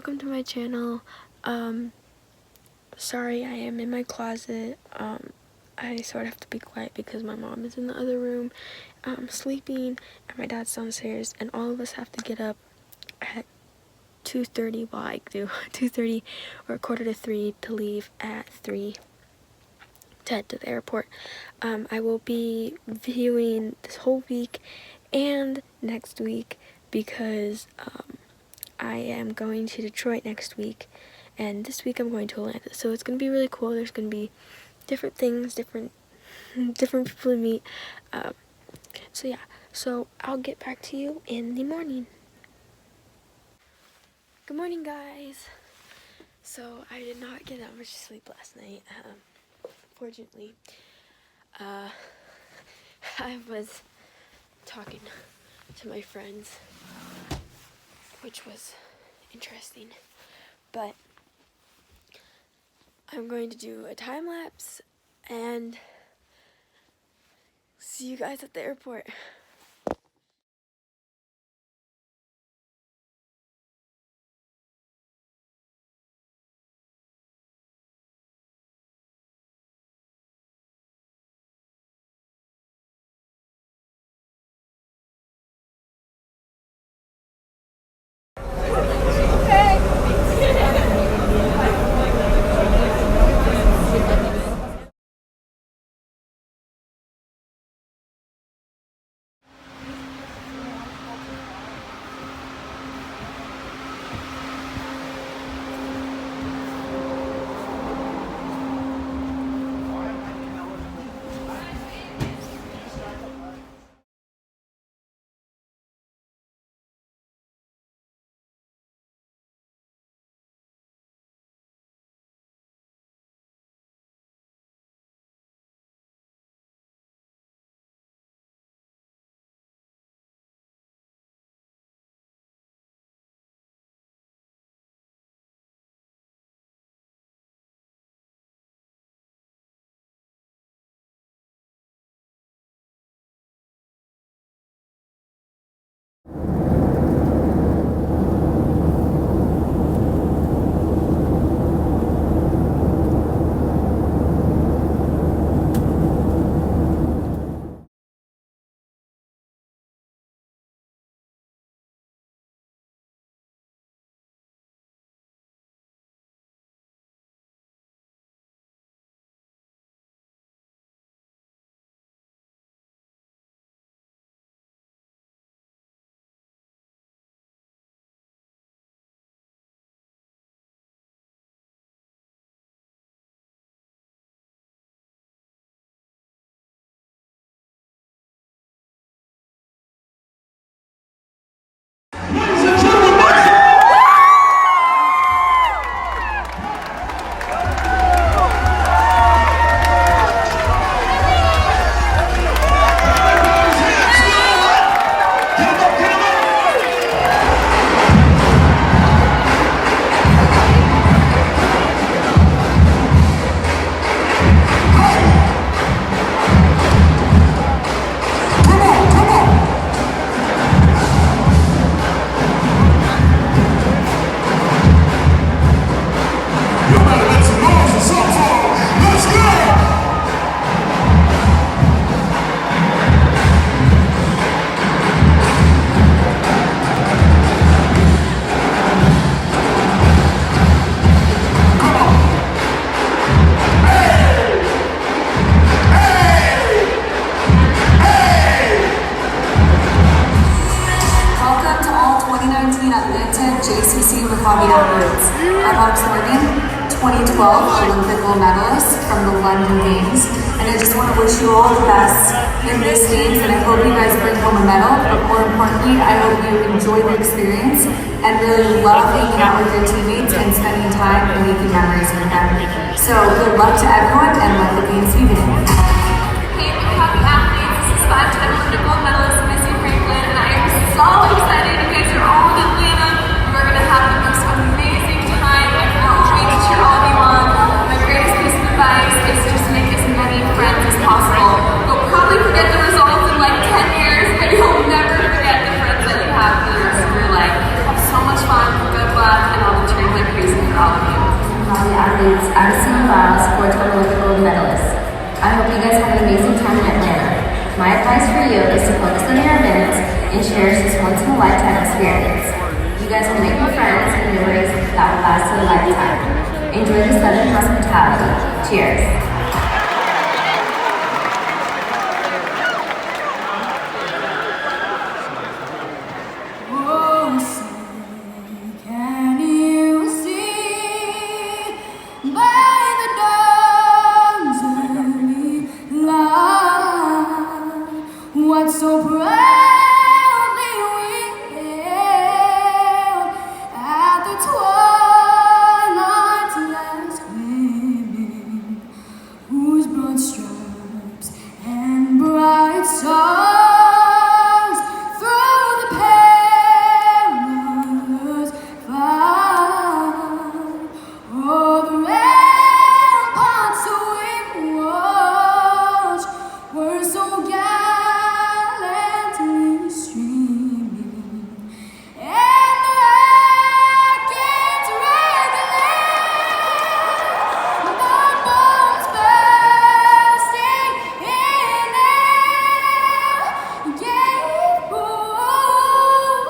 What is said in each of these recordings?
welcome to my channel. Sorry, I am in my closet. I sort of have to be quiet because my mom is in the other room sleeping, and my dad's downstairs, and all of us have to get up at 2:30, well, I do 2:30 or 2:45 to leave at 3 to head to the airport. I will be videoing this whole week and next week because I am going to Detroit next week, and this week I'm going to Atlanta, so it's going to be really cool. There's going to be different things, different people to meet. So yeah, so I'll get back to you in the morning. Good morning, guys. So I did not get that much sleep last night, fortunately. I was talking to my friends, which was interesting, but I'm going to do a time lapse and see you guys at the airport. Maccabi. I'm Alex Morgan, 2012 Olympic gold medalist from the London Games, and I just want to wish you all the best in these games, and I hope you guys bring home a medal, but more importantly, I hope you enjoy the experience and really love hanging out with your teammates and spending time and making memories with them. So good luck to everyone, and let the games begin. Hey Maccabi athletes, this is 5-time Olympic gold medalist Missy Franklin, and I am so excited you guys are all in Atlanta. We're going to have the most amazing time. I cannot wait to cheer all of you on. My greatest piece of advice is just make as many friends as possible. You'll probably forget the results in like 10 years, but you'll never forget the friends that you have for the rest of your life. Have so much fun, good luck, and all the cherish this once-in-a-lifetime experience. You guys will make new friends and memories that will last a lifetime. Enjoy the Southern hospitality. Cheers. So proudly we hailed at the twilight's last gleaming, whose broad stripes and bright stars through the perilous fight, oh, the ramparts we watched were so gallantly streaming, and the rackets rattling, the bombs bursting in air, gave proof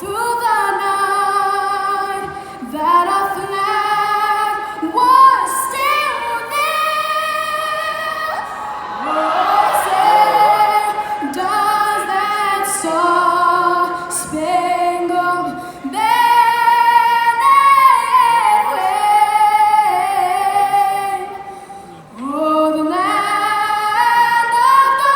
through the night that our flag was still there. Oh, say, does that star-spangled banner wave? Oh, the land of the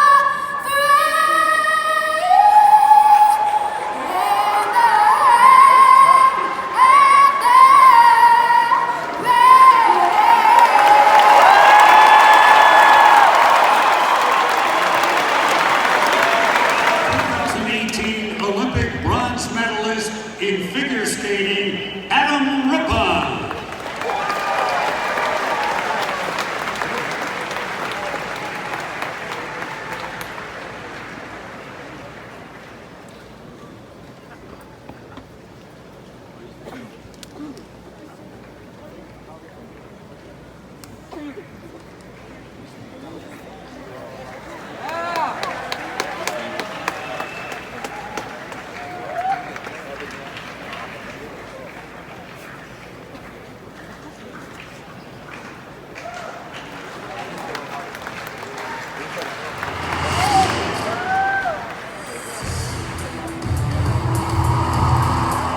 free and the Olympic bronze medalist in figure skating, Adam Rippon.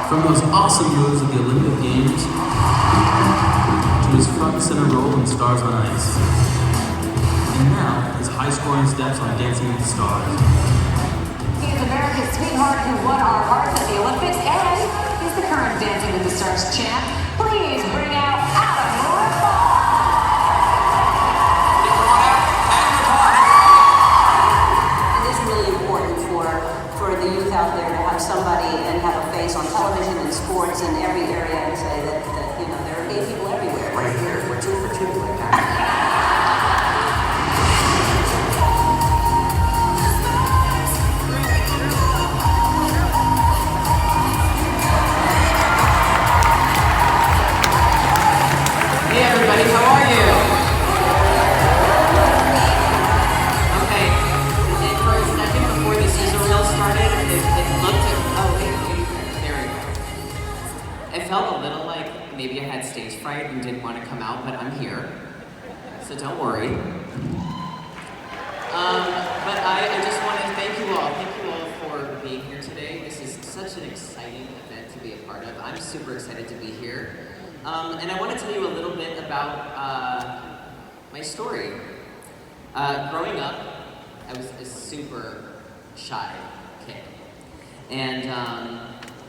From those awesome moves at the Olympic Games to his front and center role in Stars on Ice. And now, his high-scoring steps on Dancing with the Stars. He is America's sweetheart who won our hearts at the Olympics, and he's the current Dancing with the Stars champ. Please bring out Adam Rippon. It is really important for the youth out there to have somebody and have a face on television and sports in every area and say that you know, there are gay people everywhere. Right here, we're 2 for 2 like that. Hey everybody, how are you? Okay, and for a second before the sizzle reel started, it looked at, oh wait, there we go. It felt a little like maybe I had stage fright and didn't want to come out, but I'm here, so don't worry. But I just want to thank you all for being here today. This is such an exciting event to be a part of. I'm super excited to be here. And I want to tell you a little bit about my story. Growing up, I was a super shy kid. And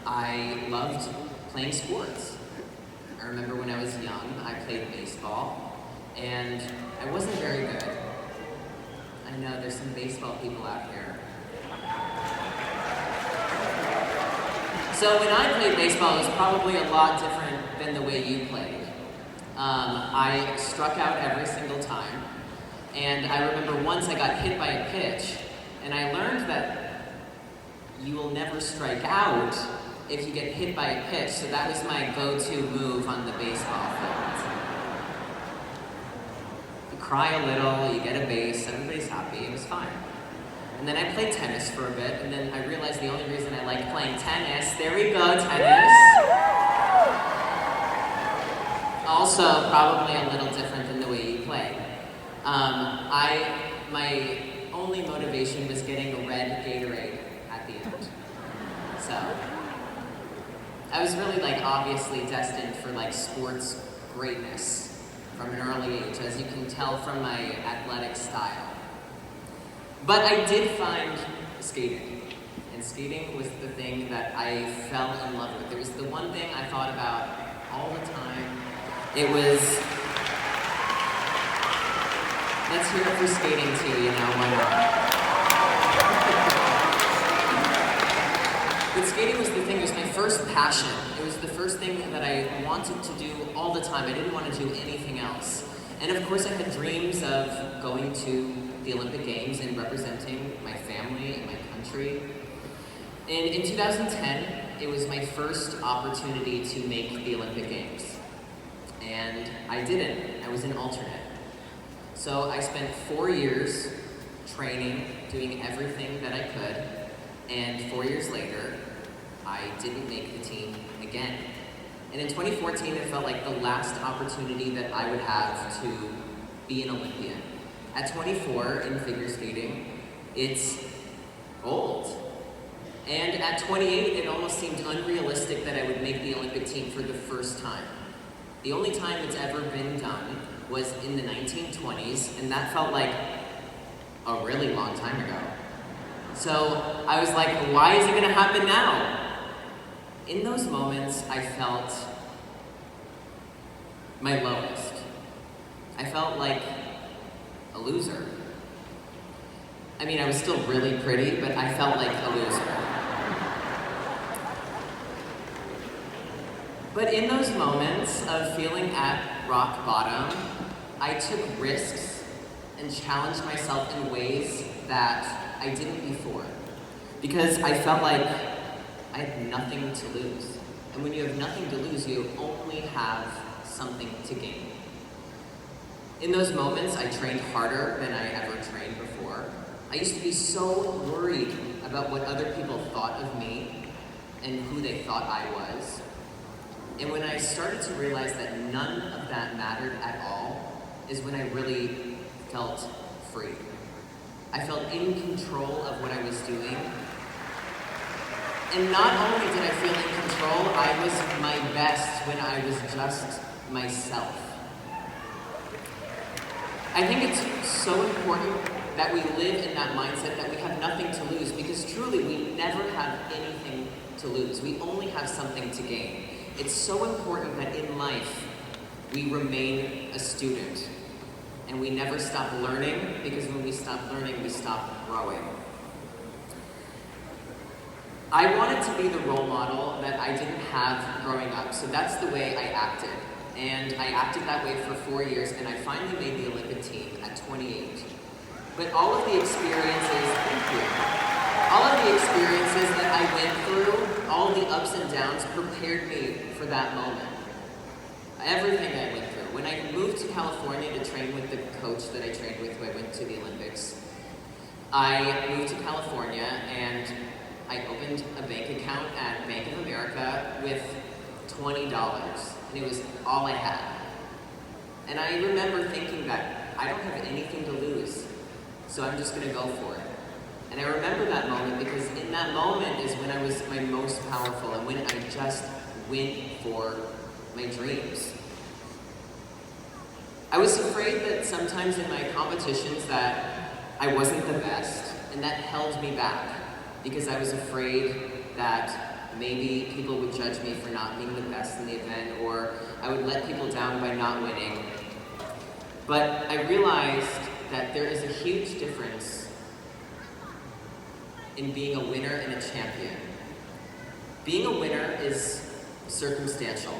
I loved playing sports. I remember when I was young, I played baseball, and I wasn't very good. I know there's some baseball people out here. So when I played baseball, it was probably a lot different than the way you played. I struck out every single time, and I remember once I got hit by a pitch, and I learned that you will never strike out if you get hit by a pitch, so that was my go-to move on the baseball field. You cry a little, you get a base, everybody's happy, it was fine. And then I played tennis for a bit, and then I realized the only reason I like playing tennis, there we go, tennis. Also, probably a little different than the way you play. My only motivation was getting a red Gatorade at the end. So, I was really obviously destined for sports greatness from an early age, as you can tell from my athletic style. But I did find skating, and skating was the thing that I fell in love with. It was the one thing I thought about all the time. It was, let's hear it for skating too, why not? But skating was the thing, it was my first passion. It was the first thing that I wanted to do all the time. I didn't want to do anything else. And of course I had dreams of going to the Olympic Games and representing my family and my country. And in 2010, it was my first opportunity to make the Olympic Games. And I didn't, I was an alternate. So I spent 4 years training, doing everything that I could, and 4 years later, I didn't make the team again. And in 2014, it felt like the last opportunity that I would have to be an Olympian. At 24 in figure skating, it's old. And at 28, it almost seemed unrealistic that I would make the Olympic team for the first time. The only time it's ever been done was in the 1920s, and that felt like a really long time ago. So I was like, why is it gonna happen now? In those moments, I felt my lowest. I felt like a loser. I mean, I was still really pretty, but I felt like a loser. But in those moments of feeling at rock bottom, I took risks and challenged myself in ways that I didn't before. Because I felt like I had nothing to lose. And when you have nothing to lose, you only have something to gain. In those moments, I trained harder than I ever trained before. I used to be so worried about what other people thought of me and who they thought I was. And when I started to realize that none of that mattered at all, is when I really felt free. I felt in control of what I was doing. And not only did I feel in control, I was my best when I was just myself. I think it's so important that we live in that mindset that we have nothing to lose, because truly we never have anything to lose. We only have something to gain. It's so important that in life we remain a student and we never stop learning, because when we stop learning, we stop growing. I wanted to be the role model that I didn't have growing up, so that's the way I acted. And I acted that way for 4 years, and I finally made the Olympic team at 28. But all of the experiences, all of the experiences that I went through, all the ups and downs prepared me for that moment. Everything I went through. When I moved to California to train with the coach that I trained with who I went to the Olympics, I moved to California and I opened a bank account at Bank of America with $20, and it was all I had. And I remember thinking that I don't have anything to lose, so I'm just gonna go for it. And I remember that moment because in that moment is when I was my most powerful and when I just went for my dreams. I was afraid that sometimes in my competitions that I wasn't the best, and that held me back because I was afraid that maybe people would judge me for not being the best in the event, or I would let people down by not winning. But I realized that there is a huge difference in being a winner and a champion. Being a winner is circumstantial.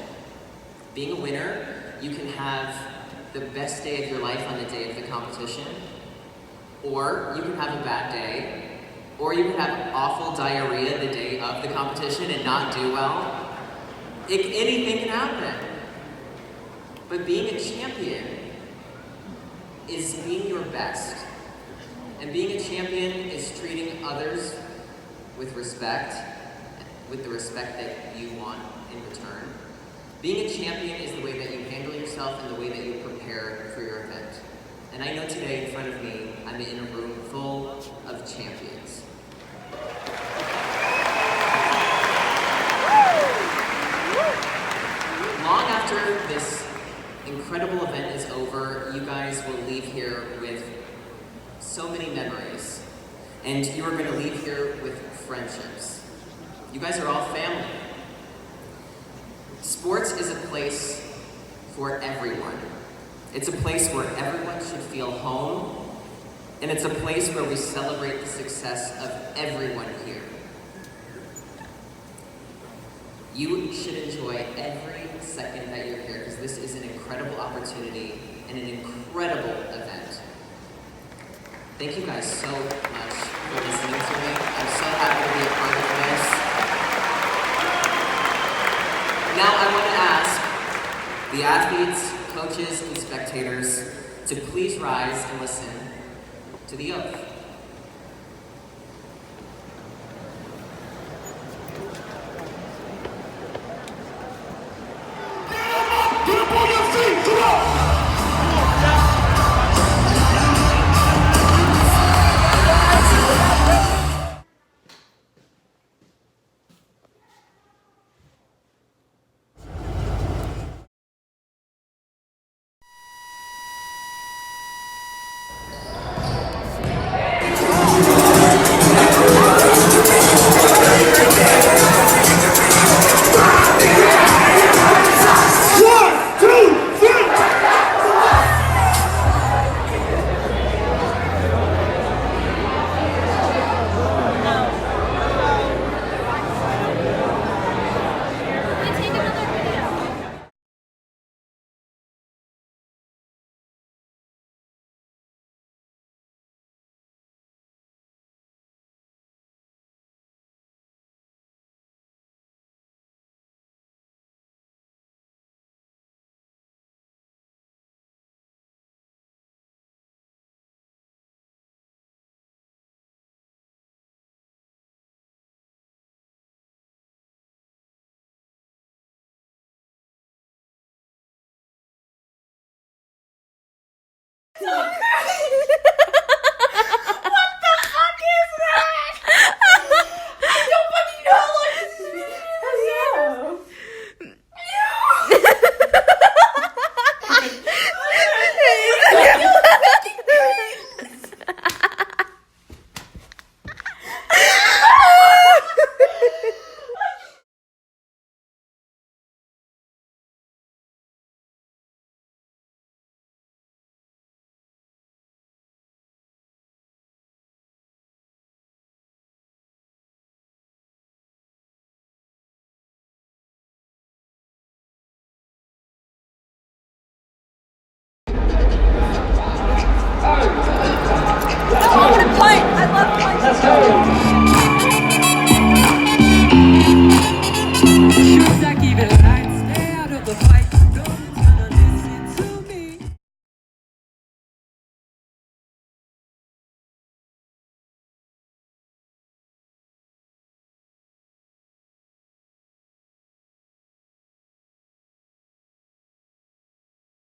Being a winner, you can have the best day of your life on the day of the competition, or you can have a bad day, or you can have awful diarrhea the day of the competition and not do well. Anything can happen. But being a champion is being your best. And being a champion is treating others with respect, with the respect that you want in return. Being a champion is the way that you handle yourself and the way that you prepare for your event. And I know today in front of me, I'm in a room full of champions. Long after this incredible event is over, you guys will leave here with so many memories. And you are going to leave here with friendships. You guys are all family. Sports is a place for everyone. It's a place where everyone should feel home, and it's a place where we celebrate the success of everyone here. You should enjoy every second that you're here, because this is an incredible opportunity and an incredible event. Thank you guys so much for listening to me. I'm so happy to be a part of this. Now I want to ask the athletes, coaches, and spectators to please rise and listen to the oath. Look!